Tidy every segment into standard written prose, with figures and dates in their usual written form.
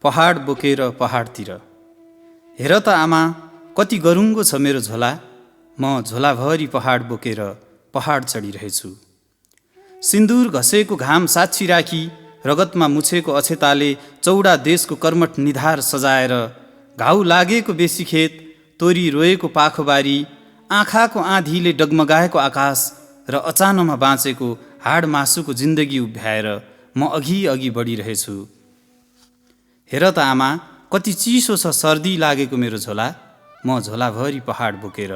पहाड बोकेर पहाडतिर। हेर त आमा, कति गरुङ्गो छ मेरो झोला। म झोलाभरि पहाड बोकेर पहाड चढिरहेछु। सिन्दुर घसेको घाम साक्षी राखी, रगतमा मुछेको अक्षताले चौडा देशको कर्मठ निधार सजाएर, घाउ लागेको बेसी खेत, तोरी रोएको पाखोबारी, आँखाको आँधीले डगमगाएको आकाश र अचानोमा बाँचेको हाड मासुको जिन्दगी उभ्याएर म अघि अघि बढिरहेछु। हेर त आमा, कति चिसो छ सर्दी लागेको मेरो झोला। म झोलाभरि पहाड बोकेर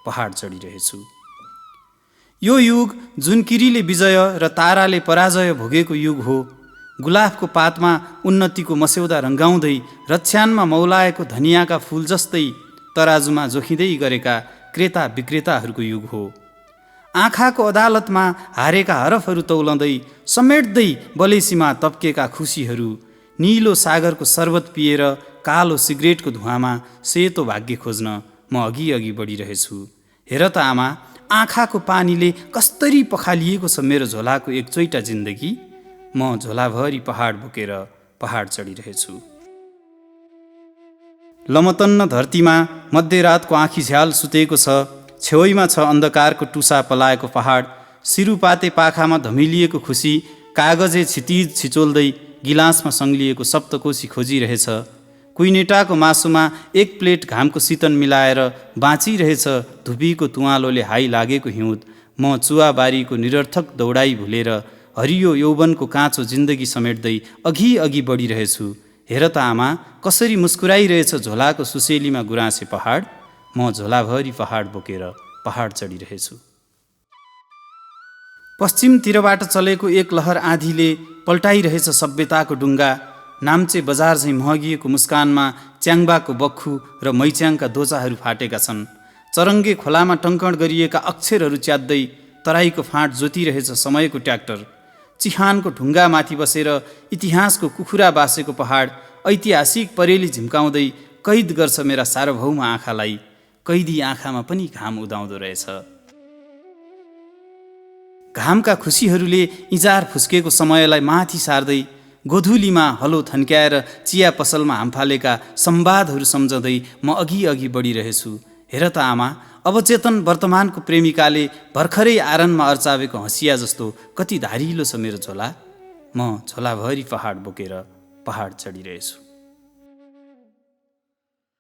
पहाड चढिरहेछु। यो युग जुन किरीले विजय र ताराले पराजय भोगेको युग हो। गुलाबको पातमा उन्नतिको मस्यौदा रङ्गाउँदै, रक्षानमा मौलाएको धनियाँका फूल जस्तै तराजुमा जोखिँदै गरेका क्रेता विक्रेताहरूको युग हो। आँखाको अदालतमा हारेका हरफहरू तौलाउँदै, समेट्दै बलेसीमा तप्केका खुसीहरू, नीलो सागरको शरबत पिएर कालो सिगरेटको धुवामा सेतो भाग्य खोज्न म अघि अघि बढिरहेछु। हेर त आमा, आँखाको पानीले कस्तरी पखालिएको छ मेरो झोलाको एकचोइटा जिन्दगी। म झोलाभरि पहाड बोकेर पहाड चढिरहेछु। लमतन्न धरतीमा मध्यरातको आँखी झ्याल सुतेको छ। छेउमा छ अन्धकारको टुसा पलाएको पहाड। सिरुपाते पाखामा धमिलिएको खुसी कागजे छितिज छिचोल्दै गिलासमा सङ्लिएको सप्तकोशी खोजिरहेछ। कुइनेटाको मासुमा एक प्लेट घामको शीतन मिलाएर बाँचिरहेछ धुपीको तुवालोले हाई लागेको हिउँद। म चुवाबारीको निरर्थक दौडाइ भुलेर हरियो यौवनको काँचो जिन्दगी समेट्दै अघि अघि बढिरहेछु। हेर त आमा, कसरी मुस्कुराइरहेछ झोलाको सुसेलीमा गुराँसे पहाड। म झोलाभरि पहाड बोकेर पहाड चढिरहेछु। पश्चिमतिरबाट चलेको एक लहर आँधीले पल्टाइरहेछ सभ्यताको डुङ्गा। नाम्चे बजार झैँ महगिएको मुस्कानमा च्याङ्बाको बख्खु र मैच्याङका दोचाहरू फाटेका छन्। चरङ्गे खोलामा टङ्कण गरिएका अक्षरहरू च्यात्दै तराईको फाँट जोतिरहेछ समयको ट्र्याक्टर। चिहानको ढुङ्गामाथि बसेर इतिहासको कुखुरा बासेको पहाड ऐतिहासिक परेली झिम्काउँदै कैद गर्छ मेरा सार्वभौम आँखालाई। कैदी आँखामा पनि घाम उदाउँदो रहेछ। घामका खुसीहरूले इजार फुस्केको समयलाई माथि सार्दै, गोधुलीमा हलो थन्क्याएर चिया पसलमा हामफालेका संवादहरू सम्झँदै म अघि अघि बढिरहेछु। हेर त आमा, अवचेतन वर्तमानको प्रेमिकाले भर्खरै आरनमा अर्चावेको हँसिया जस्तो कति धारिलो छ मेरो झोला। म झोलाभरि पहाड बोकेर पहाड चढिरहेछु।